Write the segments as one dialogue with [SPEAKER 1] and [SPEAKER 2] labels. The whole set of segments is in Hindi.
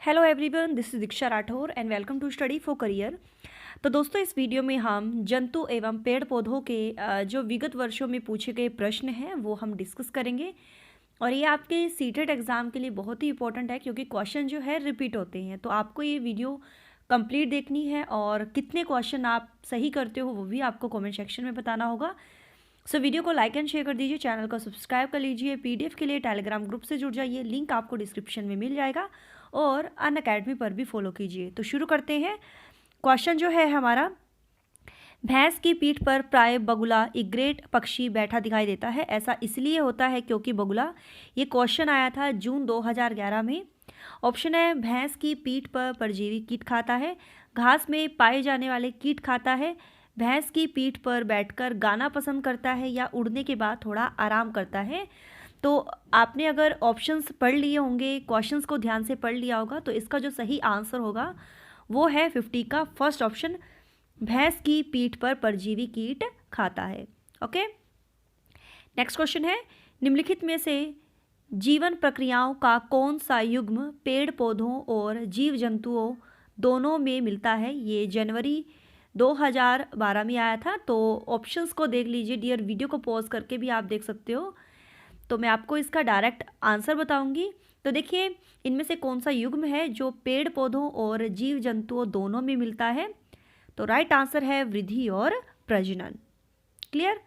[SPEAKER 1] Hello everyone, this is Diksha Rathore and welcome to study for career. तो दोस्तों, इस वीडियो में हम जंतु एवं पेड़ पौधों के जो विगत वर्षों में पूछे गए प्रश्न हैं वो हम डिस्कस करेंगे। और ये आपके सीटेट एग्ज़ाम के लिए बहुत ही इंपॉर्टेंट है क्योंकि क्वेश्चन जो है रिपीट होते हैं। तो आपको ये वीडियो कंप्लीट देखनी है और कितने क्वेश्चन आप सही करते हो वो भी आपको कमेंट सेक्शन में बताना होगा। सो वीडियो को लाइक एंड शेयर कर दीजिए, चैनल को सब्सक्राइब कर लीजिए। पीडीएफ के लिए टेलीग्राम ग्रुप से जुड़ जाइए, लिंक आपको डिस्क्रिप्शन में मिल जाएगा। और अनअकैडमी पर भी फॉलो कीजिए। तो शुरू करते हैं। क्वेश्चन जो है हमारा, भैंस की पीठ पर प्राय बगुला इग्रेट पक्षी बैठा दिखाई देता है। ऐसा इसलिए होता है क्योंकि बगुला, ये क्वेश्चन आया था जून 2011 में। ऑप्शन है, भैंस की पीठ पर परजीवी कीट खाता है, घास में पाए जाने वाले कीट खाता है, भैंस की पीठ पर बैठकर गाना पसंद करता है, या उड़ने के बाद थोड़ा आराम करता है। तो आपने अगर ऑप्शंस पढ़ लिए होंगे, क्वेश्चंस को ध्यान से पढ़ लिया होगा, तो इसका जो सही आंसर होगा वो है 50 का फर्स्ट ऑप्शन, भैंस की पीठ पर परजीवी कीट खाता है। ओके, नेक्स्ट क्वेश्चन है, निम्नलिखित में से जीवन प्रक्रियाओं का कौन सा युग्म पेड़ पौधों और जीव जंतुओं दोनों में मिलता है। ये जनवरी 2012 में आया था। तो ऑप्शंस को देख लीजिए डियर, वीडियो को पॉज करके भी आप देख सकते हो। तो मैं आपको इसका डायरेक्ट आंसर बताऊंगी। तो देखिए, इनमें से कौन सा युग्म है जो पेड़ पौधों और जीव जंतुओं दोनों में मिलता है। तो राइट आंसर है वृद्धि और प्रजनन। क्लियर।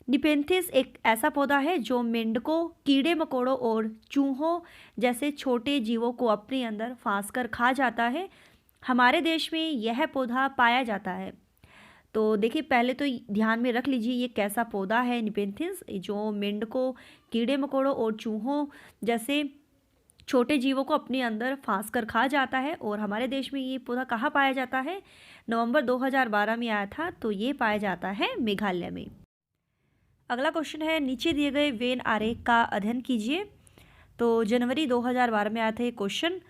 [SPEAKER 1] निपेंथिस एक ऐसा पौधा है जो मेंढकों, कीड़े मकोड़ों और चूहों जैसे छोटे जीवों को अपने अंदर फांस कर खा जाता है। हमारे देश में यह पौधा पाया जाता है। तो देखिए, पहले तो ध्यान में रख लीजिए ये कैसा पौधा है निपेंथिस, जो मेंढकों, कीड़े मकोड़ों और चूहों जैसे छोटे जीवों को अपने अंदर फांस कर खा जाता है। और हमारे देश में ये पौधा कहाँ पाया जाता है, नवंबर 2012 में आया था। तो ये पाया जाता है मेघालय में। अगला क्वेश्चन है, नीचे दिए गए वेन आरेख का अध्ययन कीजिए। तो जनवरी 2012 में आया था ये क्वेश्चन।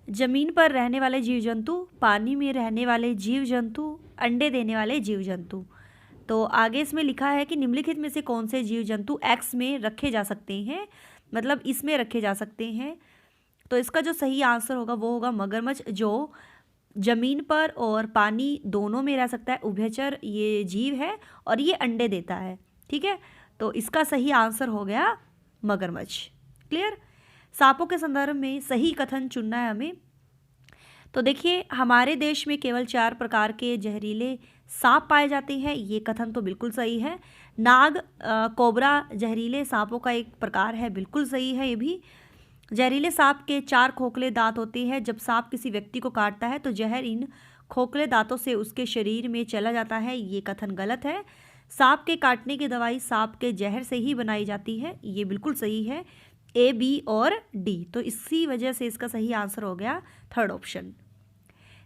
[SPEAKER 1] जमीन पर रहने वाले जीव जंतु, पानी में रहने वाले जीव जंतु, अंडे देने वाले जीव जंतु। तो आगे इसमें लिखा है कि निम्नलिखित में से कौन से जीव जंतु एक्स में रखे जा सकते हैं, मतलब इसमें रखे जा सकते हैं। तो इसका जो सही आंसर होगा वो होगा मगरमच्छ, जो जमीन पर और पानी दोनों में रह सकता है। उभयचर ये जीव है और ये अंडे देता है। ठीक है, तो इसका सही आंसर हो गया मगरमच्छ। क्लियर। सांपों के संदर्भ में सही कथन चुनना है हमें। तो देखिए, हमारे देश में केवल 4 प्रकार के जहरीले सांप पाए जाते हैं। ये कथन तो बिल्कुल सही है। नाग, कोबरा जहरीले सांपों का एक प्रकार है, बिल्कुल सही है ये भी। जहरीले सांप के 4 खोखले दांत होते हैं। जब सांप किसी व्यक्ति को काटता है तो जहर इन खोखले दांतों से उसके शरीर में चला जाता है। ये कथन गलत है। सांप के काटने की दवाई सांप के जहर से ही बनाई जाती है। ये बिल्कुल सही है, ए, बी और डी। तो इसी वजह से इसका सही आंसर हो गया थर्ड ऑप्शन।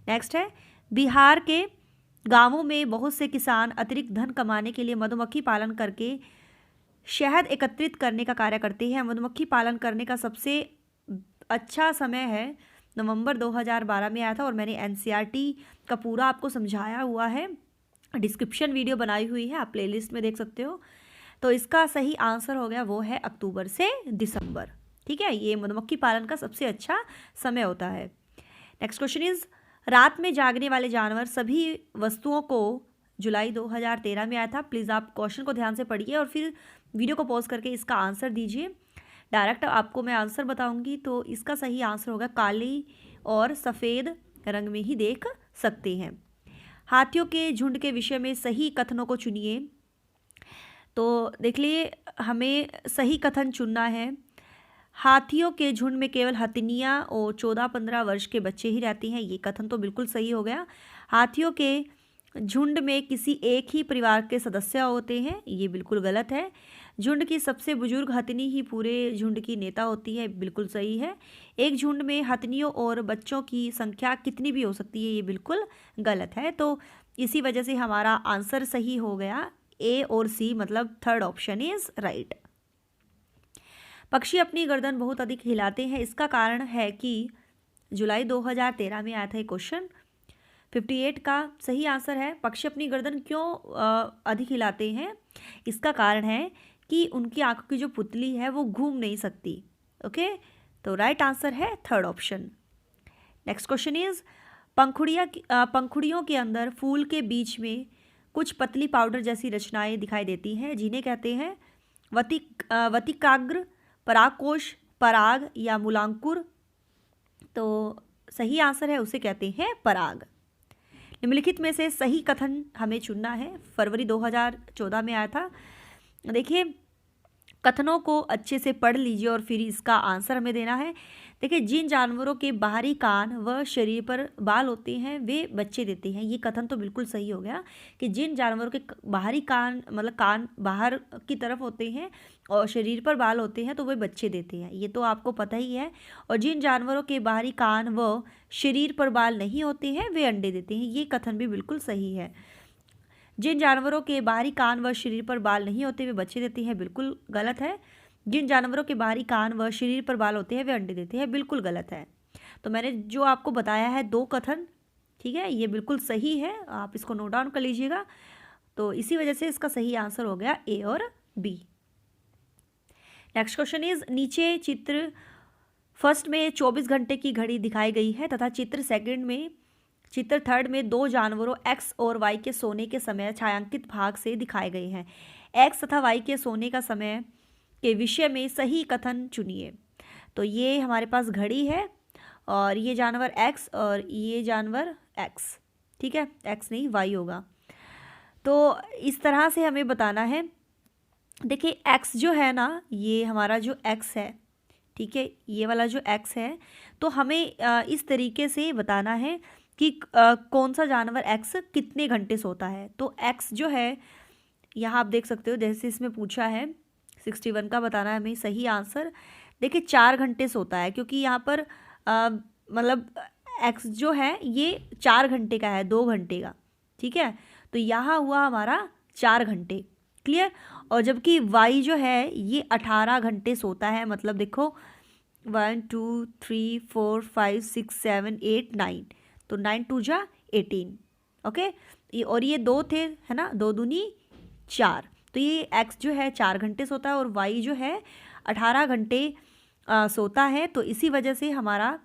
[SPEAKER 1] नेक्स्ट है, बिहार के गांवों में बहुत से किसान अतिरिक्त धन कमाने के लिए मधुमक्खी पालन करके शहद एकत्रित करने का कार्य करते हैं। मधुमक्खी पालन करने का सबसे अच्छा समय है नवंबर 2012 में आया था। और मैंने एनसीईआरटी का पूरा आपको समझाया हुआ है, डिस्क्रिप्शन वीडियो बनाई हुई है, आप प्लेलिस्ट में देख सकते हो। तो इसका सही आंसर हो गया वो है अक्टूबर से दिसंबर। ठीक है, ये मधुमक्खी पालन का सबसे अच्छा समय होता है। नेक्स्ट क्वेश्चन इज, रात में जागने वाले जानवर सभी वस्तुओं को, जुलाई 2013 में आया था। प्लीज़ आप क्वेश्चन को ध्यान से पढ़िए और फिर वीडियो को पॉज करके इसका आंसर दीजिए। डायरेक्ट आपको मैं आंसर बताऊंगी। तो इसका सही आंसर होगा काली और सफ़ेद रंग में ही देख सकते हैं। हाथियों के झुंड के विषय में सही कथनों को चुनिए। तो देख लिए, हमें सही कथन चुनना है। हाथियों के झुंड में केवल हथिनियाँ और 14-15 वर्ष के बच्चे ही रहती हैं। ये कथन तो बिल्कुल सही हो गया। हाथियों के झुंड में किसी एक ही परिवार के सदस्य होते हैं। ये बिल्कुल गलत है। झुंड की सबसे बुजुर्ग हथिनी ही पूरे झुंड की नेता होती है। बिल्कुल सही है। एक झुंड में हथिनियों और बच्चों की संख्या कितनी भी हो सकती है। ये बिल्कुल गलत है। तो इसी वजह से हमारा आंसर सही हो गया ए और सी, मतलब थर्ड ऑप्शन इज राइट। पक्षी अपनी गर्दन बहुत अधिक हिलाते हैं। इसका कारण है कि जुलाई 2013 में आया था ये क्वेश्चन। 58 का सही आंसर है, पक्षी अपनी गर्दन क्यों अधिक हिलाते हैं। इसका कारण है कि उनकी आंखों की जो पुतली है वो घूम नहीं सकती। ओके, तो राइट आंसर है third option. Next question is पंखुड़ियों के अंदर फूल के बीच में कुछ पतली पाउडर जैसी रचनाएं दिखाई देती हैं जिन्हें कहते हैं वतिकाग्र, परागकोश, पराग या मूलांकुर। तो सही आंसर है उसे कहते हैं पराग। निम्नलिखित में से सही कथन हमें चुनना है। फरवरी 2014 में आया था। देखिए, कथनों को अच्छे से पढ़ लीजिए और फिर इसका आंसर हमें देना है। देखिए, जिन जानवरों के बाहरी कान व शरीर पर बाल होते हैं वे बच्चे देते हैं। ये कथन तो बिल्कुल सही हो गया कि जिन जानवरों के बाहरी कान मतलब कान बाहर की तरफ होते हैं और शरीर पर बाल होते हैं तो वे बच्चे देते हैं, ये तो आपको पता ही है। और जिन जानवरों के बाहरी कान व शरीर पर बाल नहीं होते हैं वे अंडे देते हैं, ये कथन भी बिल्कुल सही है। जिन जानवरों के बाहरी कान व शरीर पर बाल नहीं होते वे बच्चे देते हैं, बिल्कुल गलत है। जिन जानवरों के बाहरी कान व शरीर पर बाल होते हैं वे अंडे देते हैं, बिल्कुल गलत है। तो मैंने जो आपको बताया है 2 कथन, ठीक है, ये बिल्कुल सही है, आप इसको नोट डाउन कर लीजिएगा। तो इसी वजह से इसका सही आंसर हो गया ए और बी। नेक्स्ट क्वेश्चन इज, नीचे चित्र फर्स्ट में 24 घंटे की घड़ी दिखाई गई है तथा चित्र थर्ड में 2 जानवरों एक्स और वाई के सोने के समय छायांकित भाग से दिखाए गए हैं। एक्स तथा वाई के सोने का समय के विषय में सही कथन चुनिए। तो ये हमारे पास घड़ी है और ये जानवर एक्स और ये जानवर एक्स, ठीक है, एक्स नहीं वाई होगा। तो इस तरह से हमें बताना है। देखिए, एक्स जो है ना, ये हमारा जो एक्स है, ठीक है, ये वाला जो एक्स है, तो हमें इस तरीके से बताना है कि कौन सा जानवर एक्स कितने घंटे सोता है। तो एक्स जो है, यहाँ आप देख सकते हो जैसे इसमें पूछा है 61 का बताना है हमें सही आंसर। देखिए, 4 घंटे सोता है क्योंकि यहाँ पर मतलब एक्स जो है ये 4 घंटे का है, 2 घंटे का, ठीक है। तो यहाँ हुआ हमारा 4 घंटे, क्लियर। और जबकि वाई जो है ये 18 घंटे सोता है। मतलब देखो 1 2 3 4 5 6 7 8 9, तो 9 2 जा 18, ओके। और ये 2 थे, है ना, 2 दूनी 4, तो ये एक्स जो है 4 घंटे सोता है और वाई जो है 18 घंटे सोता है। तो इसी वजह से हमारा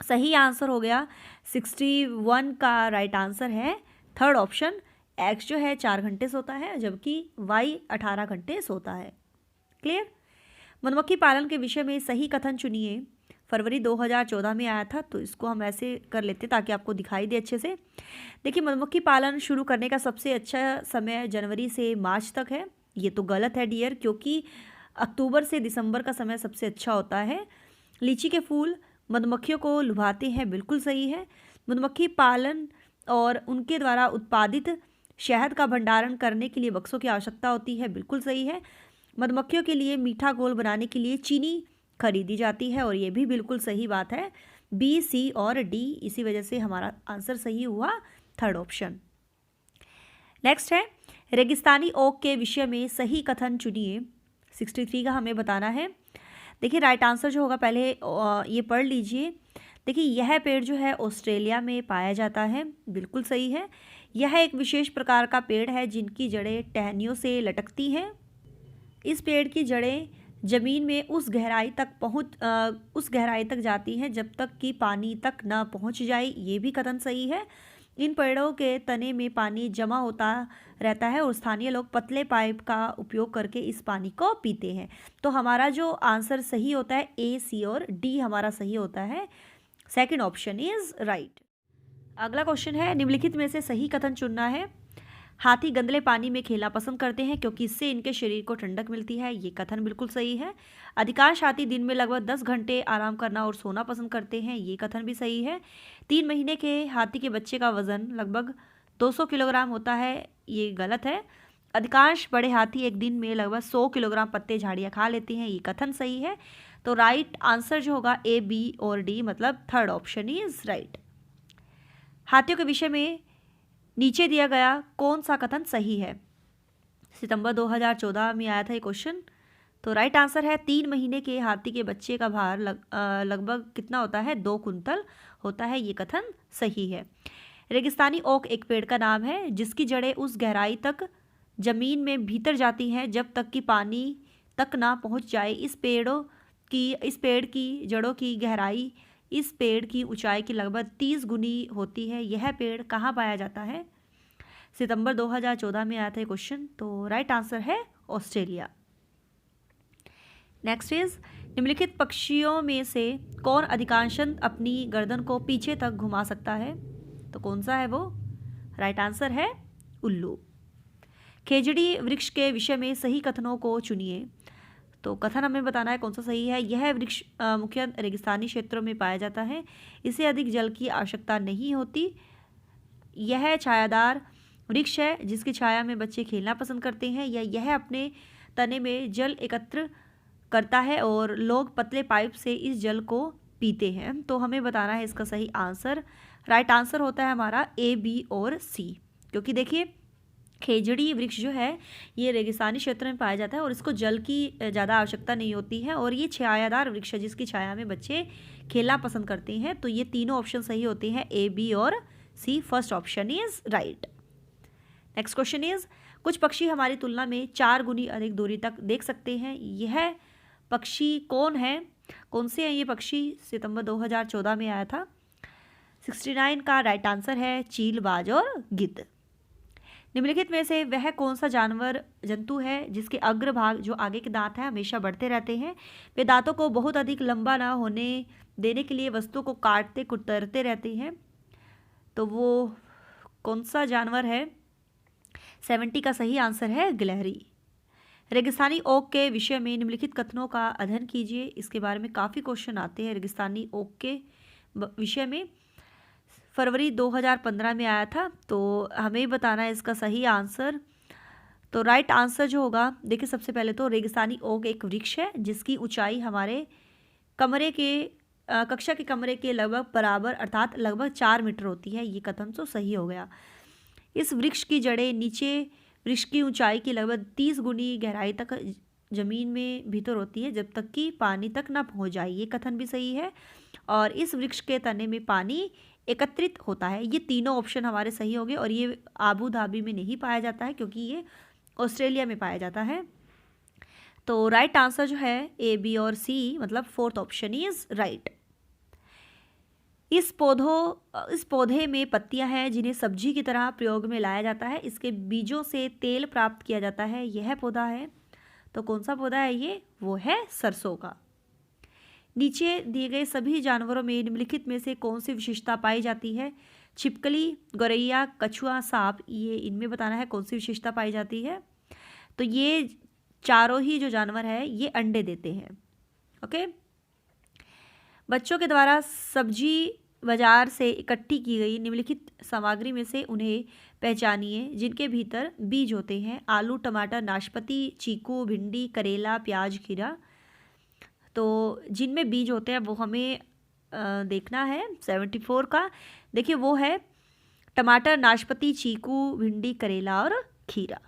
[SPEAKER 1] सही आंसर हो गया 61 का राइट आंसर है थर्ड ऑप्शन। एक्स जो है 4 घंटे सोता है जबकि वाई 18 घंटे सोता है, क्लियर। मधुमक्खी पालन के विषय में सही कथन चुनिए। फरवरी 2014 में आया था, तो इसको हम ऐसे कर लेते ताकि आपको दिखाई दे अच्छे से। देखिए, मधुमक्खी पालन शुरू करने का सबसे अच्छा समय जनवरी से मार्च तक है। ये तो गलत है डियर, क्योंकि अक्टूबर से दिसंबर का समय सबसे अच्छा होता है। लीची के फूल मधुमक्खियों को लुभाते हैं, बिल्कुल सही है। मधुमक्खी पालन और उनके द्वारा उत्पादित शहद का भंडारण करने के लिए बक्सों की आवश्यकता होती है, बिल्कुल सही है। मधुमक्खियों के लिए मीठा घोल बनाने के लिए चीनी खरीदी जाती है, और ये भी बिल्कुल सही बात है। बी, सी और डी, इसी वजह से हमारा आंसर सही हुआ थर्ड ऑप्शन। नेक्स्ट है, रेगिस्तानी ओक के विषय में सही कथन चुनिए। 63 का हमें बताना है। देखिए, राइट आंसर जो होगा पहले ये पढ़ लीजिए। देखिए, यह पेड़ जो है ऑस्ट्रेलिया में पाया जाता है, बिल्कुल सही है। यह एक विशेष प्रकार का पेड़ है जिनकी जड़ें टहनियों से लटकती हैं। इस पेड़ की जड़ें जमीन में उस गहराई तक जाती हैं जब तक कि पानी तक न पहुंच जाए, ये भी कथन सही है। इन पेड़ों के तने में पानी जमा होता रहता है और स्थानीय लोग पतले पाइप का उपयोग करके इस पानी को पीते हैं। तो हमारा जो आंसर सही होता है ए, सी और डी हमारा सही होता है। Second option is right. अगला क्वेश्चन है, निम्नलिखित में से सही कथन चुनना है। हाथी गंदले पानी में खेलना पसंद करते हैं क्योंकि इससे इनके शरीर को ठंडक मिलती है, ये कथन बिल्कुल सही है। अधिकांश हाथी दिन में लगभग 10 घंटे आराम करना और सोना पसंद करते हैं, ये कथन भी सही है। 3 महीने के हाथी के बच्चे का वजन लगभग 200 किलोग्राम होता है, ये गलत है। अधिकांश बड़े हाथी एक दिन में लगभग 100 किलोग्राम पत्ते झाड़ियाँ खा लेते हैं, ये कथन सही है। तो राइट आंसर जो होगा ए, बी और डी, मतलब थर्ड ऑप्शन इज राइट। हाथियों के विषय में नीचे दिया गया कौन सा कथन सही है? सितंबर 2014 में आया था ये क्वेश्चन। तो राइट आंसर है 3 महीने के हाथी के बच्चे का भार लगभग कितना होता है? 2 कुंतल होता है, ये कथन सही है। रेगिस्तानी ओक एक पेड़ का नाम है जिसकी जड़ें उस गहराई तक जमीन में भीतर जाती हैं जब तक कि पानी तक ना पहुंच जाए। इस पेड़ की जड़ों की गहराई इस पेड़ की ऊंचाई की लगभग 30 गुनी होती है। यह पेड़ कहाँ पाया जाता है? सितंबर 2014 में आया था ये क्वेश्चन, तो राइट आंसर है ऑस्ट्रेलिया। नेक्स्ट इज निम्नलिखित पक्षियों में से कौन अधिकांशतः अपनी गर्दन को पीछे तक घुमा सकता है? तो कौन सा है वो? राइट आंसर है उल्लू। खेजड़ी वृक्ष के विषय में सही कथनों को चुनिए। तो कथन हमें बताना है कौन सा सही है। यह वृक्ष मुख्य रेगिस्तानी क्षेत्रों में पाया जाता है। इसे अधिक जल की आवश्यकता नहीं होती। यह छायादार वृक्ष है जिसकी छाया में बच्चे खेलना पसंद करते हैं, या यह अपने तने में जल एकत्र करता है और लोग पतले पाइप से इस जल को पीते हैं। तो हमें बताना है इसका सही आंसर। राइट आंसर होता है हमारा ए, बी और सी, क्योंकि देखिए खेजड़ी वृक्ष जो है ये रेगिस्तानी क्षेत्र में पाया जाता है और इसको जल की ज़्यादा आवश्यकता नहीं होती है, और ये छायादार वृक्ष है जिसकी छाया में बच्चे खेलना पसंद करते हैं। तो ये तीनों ऑप्शन सही होते हैं, ए, बी और C. First option is right. Next question is कुछ पक्षी हमारी तुलना में 4 गुनी अधिक दूरी तक देख सकते हैं। यह पक्षी कौन है? कौन से हैं ये पक्षी? सितंबर 2014 में आया था। 69 का राइट आंसर है चील, बाज और गिद्ध। निम्नलिखित में से वह कौन सा जंतु है जिसके अग्रभाग जो आगे के दांत हैं हमेशा बढ़ते रहते हैं? वे दांतों को बहुत अधिक लंबा ना होने देने के लिए वस्तु को काटते कुतरते रहते हैं। तो वो कौन सा जानवर है? 70 का सही आंसर है गिलहरी। रेगिस्तानी ओक के विषय में निम्नलिखित कथनों का अध्ययन कीजिए। इसके बारे में काफ़ी क्वेश्चन आते हैं रेगिस्तानी ओक के विषय में। फरवरी 2015 में आया था, तो हमें बताना है इसका सही आंसर। तो राइट आंसर जो होगा, देखिए सबसे पहले तो रेगिस्तानी ओक एक वृक्ष है जिसकी ऊंचाई हमारे कमरे के कक्षा के कमरे के लगभग बराबर अर्थात लगभग 4 मीटर होती है। ये कथन तो सही हो गया। इस वृक्ष की जड़ें नीचे वृक्ष की ऊंचाई की लगभग 30 गुनी गहराई तक जमीन में भीतर होती है जब तक कि पानी तक ना पहुंच जाए। ये कथन भी सही है। और इस वृक्ष के तने में पानी एकत्रित होता है। ये तीनों ऑप्शन हमारे सही हो गए। और ये आबू धाबी में नहीं पाया जाता है क्योंकि ये ऑस्ट्रेलिया में पाया जाता है। तो राइट आंसर जो है ए, बी और सी, मतलब फोर्थ ऑप्शन इज राइट। इस पौधे में पत्तियां हैं जिन्हें सब्जी की तरह प्रयोग में लाया जाता है। इसके बीजों से तेल प्राप्त किया जाता है। यह पौधा है, तो कौन सा पौधा है ये? वो है सरसों का। नीचे दिए गए सभी जानवरों में निम्नलिखित में से कौन सी विशेषता पाई जाती है? छिपकली, गौरैया, कछुआ, सांप, ये इनमें बताना है कौन सी विशेषता पाई जाती है। तो ये चारों ही जो जानवर है ये अंडे देते हैं। ओके। बच्चों के द्वारा सब्जी बाजार से इकट्ठी की गई निम्नलिखित सामग्री में से उन्हें पहचानिए जिनके भीतर बीज होते हैं। आलू, टमाटर, नाशपाती, चीकू, भिंडी, करेला, प्याज, खीरा। तो जिनमें बीज होते हैं वो हमें देखना है। 74 का देखिए वो है टमाटर, नाशपाती, चीकू, भिंडी, करेला और खीरा।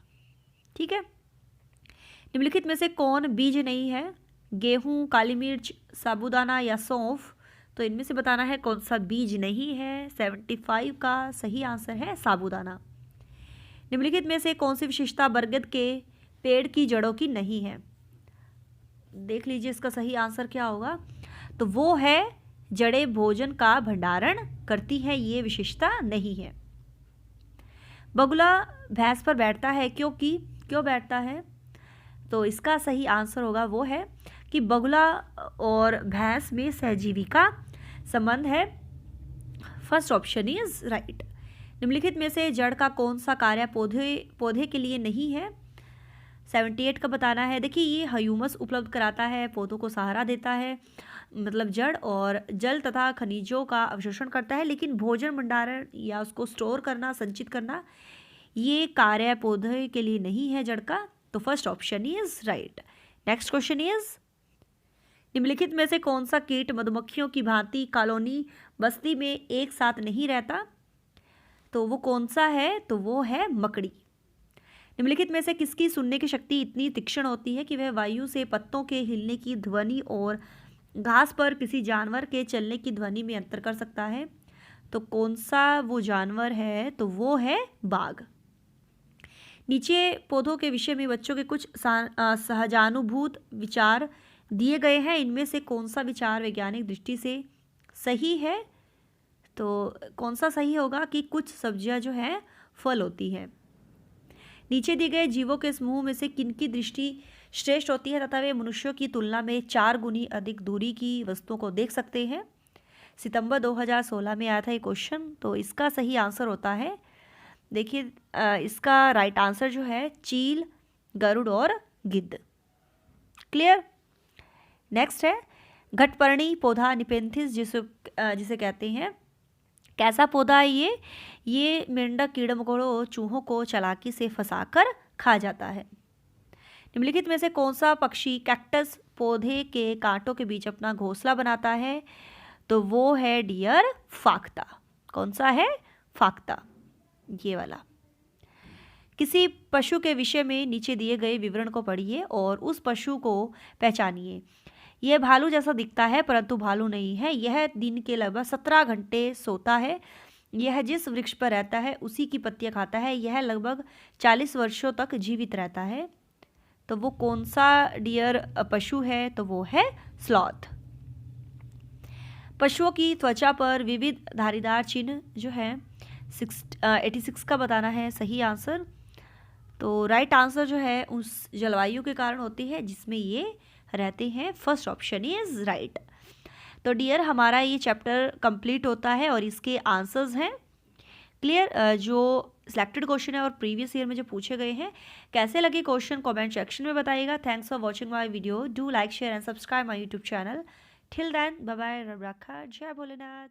[SPEAKER 1] ठीक है। निम्नलिखित में से कौन बीज नहीं है? गेहूं, काली मिर्च, साबूदाना या सौंफ। तो इनमें से बताना है कौन सा बीज नहीं है। 75 का सही आंसर है साबूदाना। निम्नलिखित में से कौन सी विशेषता बरगद के पेड़ की जड़ों की नहीं है? देख लीजिए इसका सही आंसर क्या होगा। तो वो है जड़ें भोजन का भंडारण करती है, ये विशेषता नहीं है। बगुला भैंस पर बैठता है क्यों बैठता है? तो इसका सही आंसर होगा वो है कि बगुला और भैंस में सहजीवी का संबंध है। First option is right. निम्नलिखित में से जड़ का कौन सा कार्य पौधे के लिए नहीं है? 78 का बताना है। देखिए ये ह्यूमस उपलब्ध कराता है, पौधों को सहारा देता है, मतलब जड़, और जल तथा खनिजों का अवशोषण करता है, लेकिन भोजन भंडारण या उसको स्टोर करना, संचित करना, ये कार्य पौधे के लिए नहीं है जड़ का। तो first option is right. Next question is निम्नलिखित में से कौन सा कीट मधुमक्खियों की भांति कॉलोनी बस्ती में एक साथ नहीं रहता? तो वो कौन सा है? तो वो है मकड़ी। निम्नलिखित में से किसकी सुनने की शक्ति इतनी तीक्ष्ण होती है कि वह वायु से पत्तों के हिलने की ध्वनि और घास पर किसी जानवर के चलने की ध्वनि में अंतर कर सकता है? तो कौन सा वो जानवर है? तो वो है बाघ। नीचे पौधों के विषय में बच्चों के कुछ सहजानुभूत विचार दिए गए हैं। इनमें से कौन सा विचार वैज्ञानिक दृष्टि से सही है। तो कौन सा सही होगा कि कुछ सब्जियां जो है फल होती हैं। नीचे दिए गए जीवों के समूह में से किनकी दृष्टि श्रेष्ठ होती है तथा वे मनुष्यों की तुलना में 4 गुनी अधिक दूरी की वस्तुओं को देख सकते हैं। सितंबर 2016 में आया था ये क्वेश्चन। तो इसका सही आंसर होता है, देखिए इसका राइट आंसर जो है चील, गरुड़ और गिद्ध। क्लियर। नेक्स्ट है घटपर्णी पौधा निपेंथिस जिसे कहते हैं। कैसा पौधा है ये मेंढक, कीड़े मकोड़ों और चूहों को चालाकी से फंसाकर खा जाता है। निम्नलिखित में से कौन सा पक्षी कैक्टस पौधे के कांटों के बीच अपना घोंसला बनाता है? तो वो है डियर फाख्ता। कौन सा है? फाख्ता, ये वाला। किसी पशु के विषय में नीचे दिए गए विवरण को पढ़िए और उस पशु को पहचानिए। यह भालू जैसा दिखता है परंतु भालू नहीं है। यह दिन के लगभग 17 घंटे सोता है। यह जिस वृक्ष पर रहता है उसी की पत्तियां खाता है। यह लगभग 40 वर्षों तक जीवित रहता है। तो वो कौन सा डियर पशु है? तो वो है स्लॉथ। पशुओं की त्वचा पर विविध धारीदार चिन्ह जो है 86 का बताना है सही आंसर। तो राइट आंसर जो है उस जलवायु के कारण होती है जिसमें ये रहते हैं। First option is right. तो डियर हमारा ये चैप्टर कंप्लीट होता है और इसके आंसर्स हैं क्लियर। जो सिलेक्टेड क्वेश्चन है और प्रीवियस ईयर में जो पूछे गए हैं। कैसे लगे क्वेश्चन कमेंट सेक्शन में बताइएगा। Thanks for watching my video. Do like share and subscribe my YouTube channel. Till then bye bye, रब रखा, जय भोलेनाथ।